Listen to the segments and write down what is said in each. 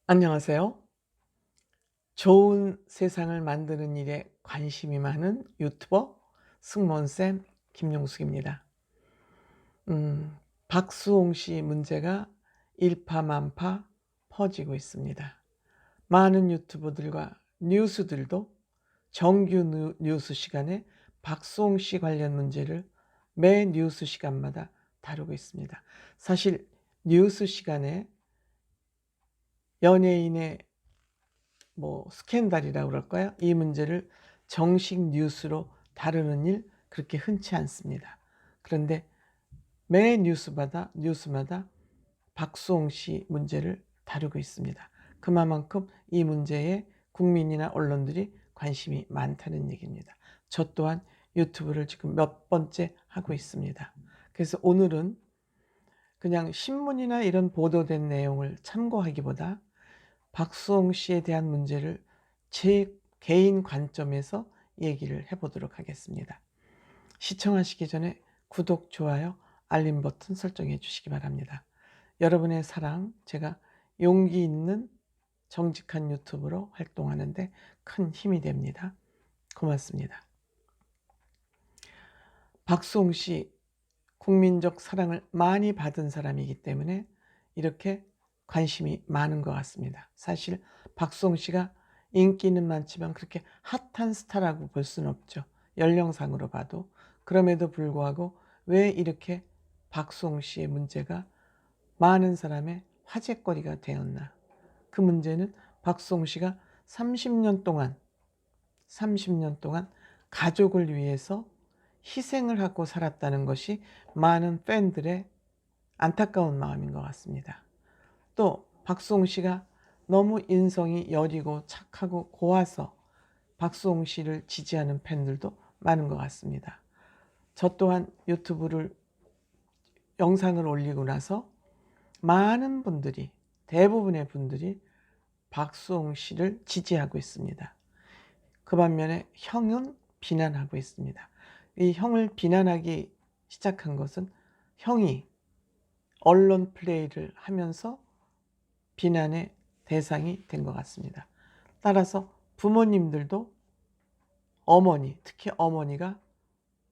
안녕하세요. 좋은 세상을 만드는 일에 관심이 많은 유튜버 승무원쌤 김용숙입니다. 박수홍 씨 문제가 일파만파 퍼지고 있습니다. 많은 유튜버들과 뉴스들도 정규 뉴스 시간에 박수홍 씨 관련 문제를 매 뉴스 시간마다 다루고 있습니다. 사실 뉴스 시간에 연예인의 스캔들이라고 그럴까요? 이 문제를 정식 뉴스로 다루는 일 그렇게 흔치 않습니다. 그런데 매 뉴스마다 박수홍 씨 문제를 다루고 있습니다. 그만큼 이 문제에 국민이나 언론들이 관심이 많다는 얘기입니다. 저 또한 유튜브를 지금 몇 번째 하고 있습니다. 그래서 오늘은 그냥 신문이나 이런 보도된 내용을 참고하기보다 박수홍 씨에 대한 문제를 제 개인 관점에서 얘기를 해보도록 하겠습니다. 시청하시기 전에 구독, 좋아요, 알림 버튼 설정해 주시기 바랍니다. 여러분의 사랑, 제가 용기 있는 정직한 유튜브로 활동하는데 큰 힘이 됩니다. 고맙습니다. 박수홍 씨 국민적 사랑을 많이 받은 사람이기 때문에 이렇게 관심이 많은 것 같습니다. 사실 박수홍 씨가 인기는 많지만 그렇게 핫한 스타라고 볼 수는 없죠. 연령상으로 봐도. 그럼에도 불구하고 왜 이렇게 박수홍 씨의 문제가 많은 사람의 화제거리가 되었나. 그 문제는 박수홍 씨가 30년 동안 가족을 위해서 희생을 하고 살았다는 것이 많은 팬들의 안타까운 마음인 것 같습니다. 또 박수홍 씨가 너무 인성이 여리고 착하고 고와서 박수홍 씨를 지지하는 팬들도 많은 것 같습니다. 저 또한 유튜브를 영상을 올리고 나서 많은 분들이, 대부분의 분들이 박수홍 씨를 지지하고 있습니다. 그 반면에 형은 비난하고 있습니다. 이 형을 비난하기 시작한 것은 형이 언론 플레이를 하면서 비난의 대상이 된 것 같습니다. 따라서 부모님들도 특히 어머니가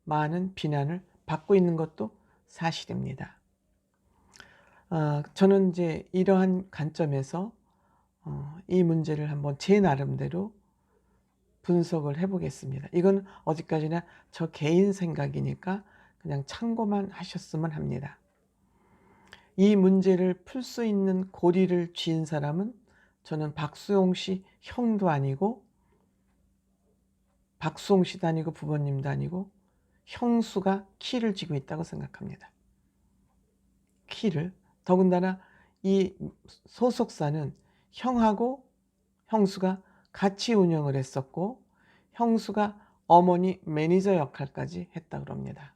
많은 비난을 받고 있는 것도 사실입니다. 저는 이제 이러한 관점에서 이 문제를 한번 제 나름대로 분석을 해보겠습니다. 이건 어디까지나 저 개인 생각이니까 그냥 참고만 하셨으면 합니다. 이 문제를 풀 수 있는 고리를 쥔 사람은 저는 박수홍 씨 형도 아니고 박수홍 씨도 아니고 부모님도 아니고 형수가 키를 쥐고 있다고 생각합니다. 키를. 더군다나 이 소속사는 형하고 형수가 같이 운영을 했었고 형수가 어머니 매니저 역할까지 했다고 합니다.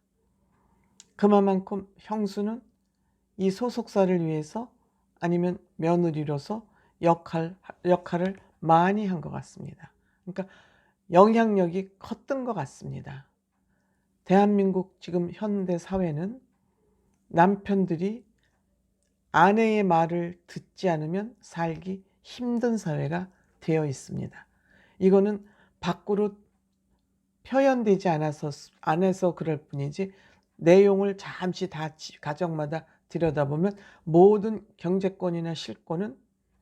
그만큼 형수는 이 소속사를 위해서 아니면 며느리로서 역할을 많이 한 것 같습니다. 그러니까 영향력이 컸던 것 같습니다. 대한민국 지금 현대 사회는 남편들이 아내의 말을 듣지 않으면 살기 힘든 사회가 되어 있습니다. 이거는 밖으로 표현되지 않아서 그럴 뿐이지 내용을 잠시 다 가정마다 들여다보면 모든 경제권이나 실권은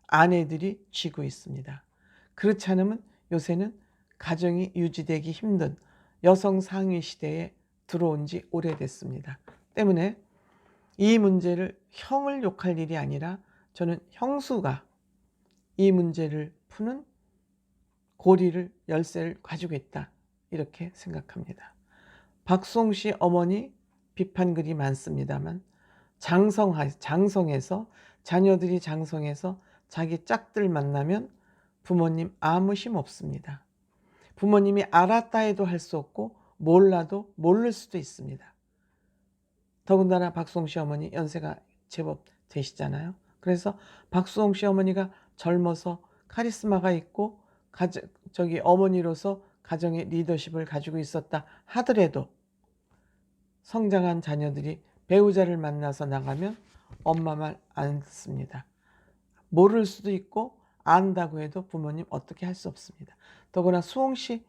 아내들이 쥐고 있습니다. 그렇지 않으면 요새는 가정이 유지되기 힘든 여성 상위 시대에 들어온 지 오래됐습니다. 때문에 이 문제를 형을 욕할 일이 아니라 저는 형수가 이 문제를 푸는 열쇠를 가지고 있다, 이렇게 생각합니다. 박수홍 씨 어머니 비판글이 많습니다만 장성해서 자녀들이 장성해서 자기 짝들 만나면 부모님 아무 힘 없습니다. 부모님이 알았다 해도 할 수 없고 몰라도 모를 수도 있습니다. 더군다나 박수홍 씨 어머니 연세가 제법 되시잖아요. 그래서 박수홍 씨 어머니가 젊어서 카리스마가 있고 어머니로서 가정의 리더십을 가지고 있었다 하더라도 성장한 자녀들이 배우자를 만나서 나가면 엄마 말 안 듣습니다. 모를 수도 있고 안다고 해도 부모님 어떻게 할 수 없습니다. 더구나 수홍 씨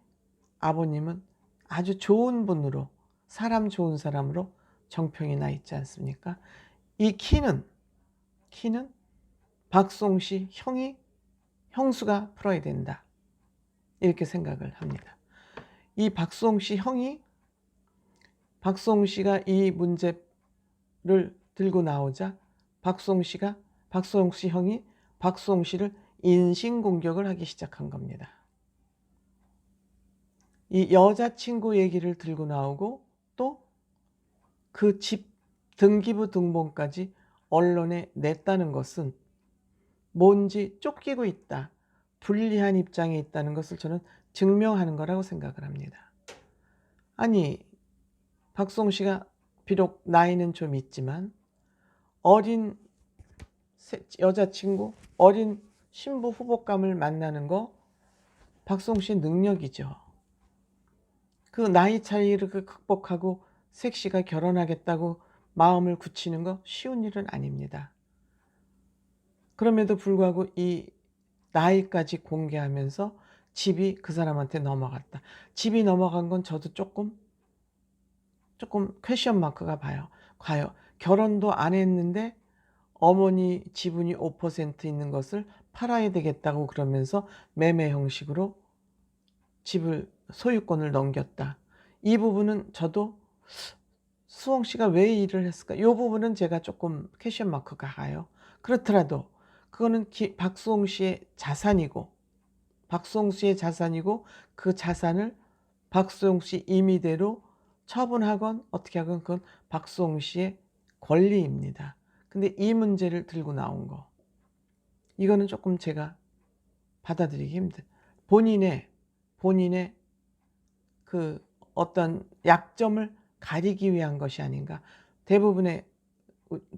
아버님은 아주 좋은 분으로, 사람 좋은 사람으로 정평이 나 있지 않습니까? 이 키는 박수홍 씨 형수가 풀어야 된다, 이렇게 생각을 합니다. 이 박수홍 씨 박수홍 씨가 이 문제를 들고 나오자 박수홍 씨 형이 박수홍 씨를 인신공격을 하기 시작한 겁니다. 이 여자친구 얘기를 들고 나오고 또 그 집 등기부 등본까지 언론에 냈다는 것은 뭔지 쫓기고 있다, 불리한 입장에 있다는 것을 저는 증명하는 거라고 생각을 합니다. 아니, 박수홍 씨가 비록 나이는 좀 있지만 어린 여자친구, 어린 신부 후보감을 만나는 거 박수홍 씨의 능력이죠. 그 나이 차이를 극복하고 색 씨가 결혼하겠다고 마음을 굳히는 거 쉬운 일은 아닙니다. 그럼에도 불구하고 이 나이까지 공개하면서 집이 그 사람한테 넘어갔다. 집이 넘어간 건 저도 조금 퀘션 마크가 가요. 결혼도 안 했는데 어머니 지분이 5% 있는 것을 팔아야 되겠다고 그러면서 매매 형식으로 집을, 소유권을 넘겼다. 이 부분은 저도 수홍 씨가 왜 일을 했을까? 이 부분은 제가 조금 퀘션 마크가 가요. 그렇더라도 그거는 박수홍 씨의 자산이고 그 자산을 박수홍 씨 임의대로 처분하건 어떻게 하건 그건 박수홍 씨의 권리입니다. 근데 이 문제를 들고 나온 거, 이거는 조금 제가 받아들이기 힘들. 본인의 그 어떤 약점을 가리기 위한 것이 아닌가. 대부분의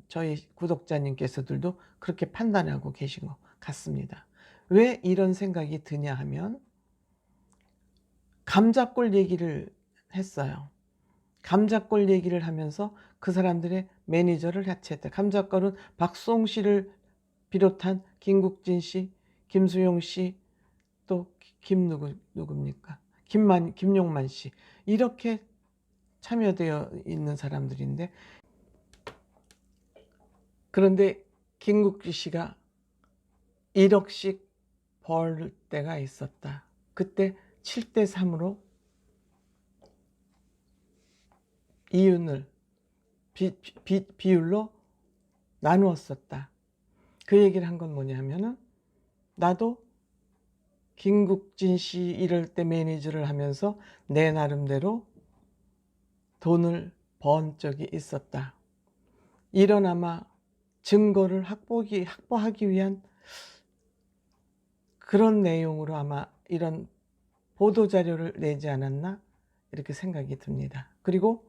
저희 구독자님께서들도 그렇게 판단하고 계신 것 같습니다. 왜 이런 생각이 드냐 하면 감자골 얘기를 했어요. 감자골 얘기를 하면서 그 사람들의 매니저를 해체했다. 감자골은 박수홍 씨를 비롯한 김국진 씨, 김수용 씨, 또 누굽니까? 김용만 씨, 이렇게 참여되어 있는 사람들인데, 그런데 김국진 씨가 1억씩 벌 때가 있었다. 그때 7대3으로 이윤을 비율로 나누었었다. 그 얘기를 한 건 뭐냐 하면은, 나도 김국진 씨 이럴 때 매니저를 하면서 내 나름대로 돈을 번 적이 있었다. 이런 아마 증거를 확보하기 위한 그런 내용으로 아마 이런 보도자료를 내지 않았나, 이렇게 생각이 듭니다. 그리고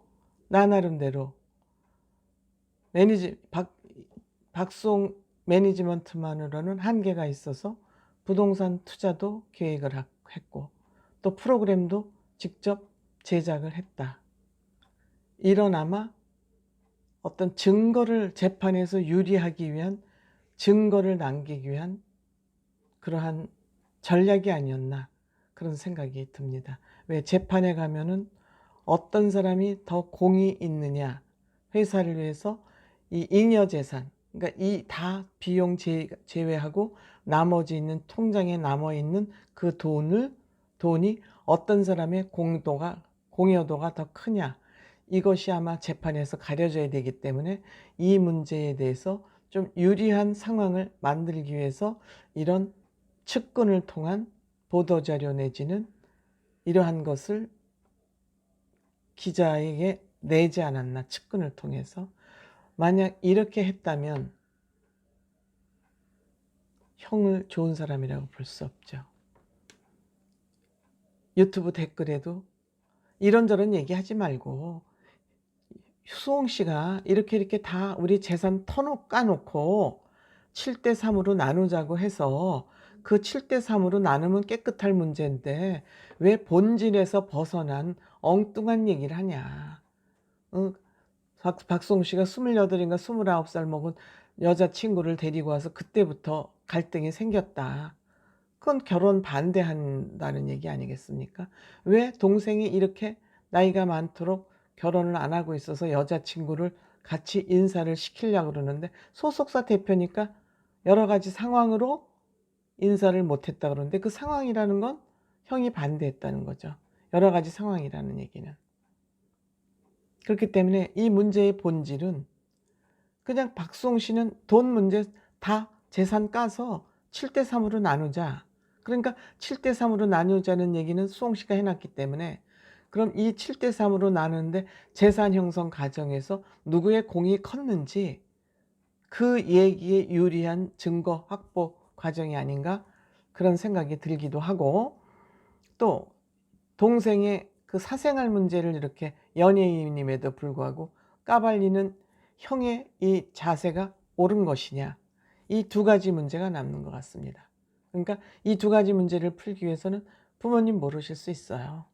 나 나름대로 박수홍 매니지먼트만으로는 한계가 있어서 부동산 투자도 계획을 했고 또 프로그램도 직접 제작을 했다. 이런 아마 어떤 증거를 재판에서 유리하기 위한, 증거를 남기기 위한 그러한 전략이 아니었나, 그런 생각이 듭니다. 왜 재판에 가면은 어떤 사람이 더 공이 있느냐, 회사를 위해서 이 잉여재산, 그러니까 이 다 비용 제외하고 나머지 있는 통장에 남아있는 그 돈이 어떤 사람의 공여도가 더 크냐, 이것이 아마 재판에서 가려져야 되기 때문에 이 문제에 대해서 좀 유리한 상황을 만들기 위해서 이런 측근을 통한 보도자료 내지는 이러한 것을 기자에게 내지 않았나, 측근을 통해서. 만약 이렇게 했다면 형을 좋은 사람이라고 볼 수 없죠. 유튜브 댓글에도 이런저런 얘기하지 말고 수홍 씨가 이렇게 다 우리 재산 까놓고 7대3으로 나누자고 해서 그 7대3으로 나누면 깨끗할 문제인데 왜 본질에서 벗어난 엉뚱한 얘기를 하냐. 박수홍 씨가 28인가 29살 먹은 여자친구를 데리고 와서 그때부터 갈등이 생겼다. 그건 결혼 반대한다는 얘기 아니겠습니까? 왜 동생이 이렇게 나이가 많도록 결혼을 안 하고 있어서 여자친구를 같이 인사를 시키려고 그러는데 소속사 대표니까 여러 가지 상황으로 인사를 못 했다 그러는데 그 상황이라는 건 형이 반대했다는 거죠. 여러 가지 상황이라는 얘기는. 그렇기 때문에 이 문제의 본질은 그냥 박수홍 씨는 돈 문제 다 재산 까서 7대 3으로 나누자. 그러니까 7대 3으로 나누자는 얘기는 수홍 씨가 해놨기 때문에 그럼 이 7대 3으로 나누는데 재산 형성 과정에서 누구의 공이 컸는지 그 얘기에 유리한 증거 확보 과정이 아닌가 그런 생각이 들기도 하고 또 동생의 그 사생활 문제를 이렇게 연예인임에도 불구하고 까발리는 형의 이 자세가 옳은 것이냐 이 두 가지 문제가 남는 것 같습니다. 그러니까 이 두 가지 문제를 풀기 위해서는 부모님 모르실 수 있어요.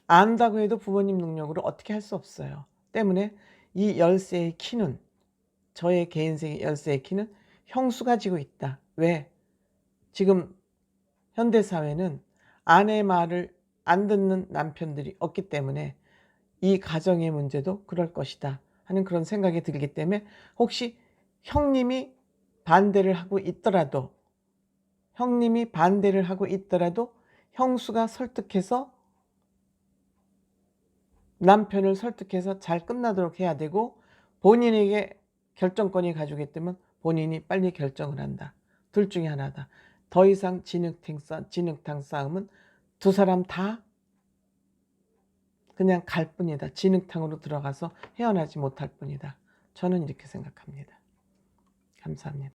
안다고 해도 부모님 능력으로 어떻게 할 수 없어요. 때문에 이 열쇠의 키는 저의 개인생의 열쇠의 키는 형수가 지고 있다. 왜? 지금 현대사회는 아내의 말을 안 듣는 남편들이 없기 때문에 이 가정의 문제도 그럴 것이다 하는 그런 생각이 들기 때문에 혹시 형님이 반대를 하고 있더라도 형수가 설득해서 남편을 설득해서 잘 끝나도록 해야 되고 본인에게 결정권이 가지고 있다면 본인이 빨리 결정을 한다. 둘 중에 하나다. 더 이상 진흙탕 싸움은 두 사람 다 그냥 갈 뿐이다. 진흙탕으로 들어가서 헤어나지 못할 뿐이다. 저는 이렇게 생각합니다. 감사합니다.